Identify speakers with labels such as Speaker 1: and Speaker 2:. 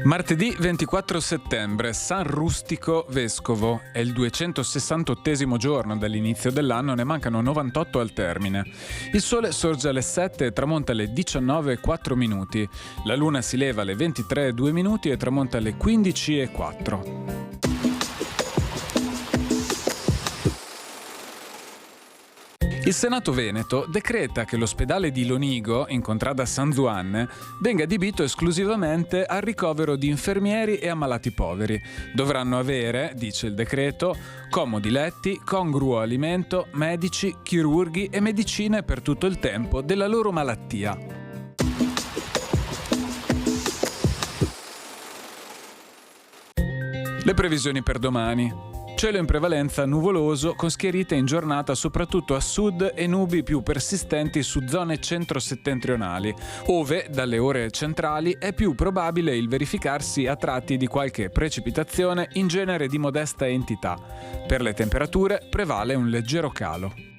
Speaker 1: Martedì 24 settembre, San Rustico Vescovo. È il 268° giorno dall'inizio dell'anno, ne mancano 98 al termine. Il sole sorge alle 7 e tramonta alle 19:04. La luna si leva alle 23:02 e tramonta alle 15:04. Il Senato Veneto decreta che l'ospedale di Lonigo, in contrada San Zuanne, venga adibito esclusivamente al ricovero di infermieri e ammalati poveri. Dovranno avere, dice il decreto, comodi letti, congruo alimento, medici, chirurghi e medicine per tutto il tempo della loro malattia. Le previsioni per domani. Cielo in prevalenza nuvoloso con schierite in giornata soprattutto a sud e nubi più persistenti su zone centro-settentrionali, ove dalle ore centrali è più probabile il verificarsi a tratti di qualche precipitazione in genere di modesta entità. Per le temperature prevale un leggero calo.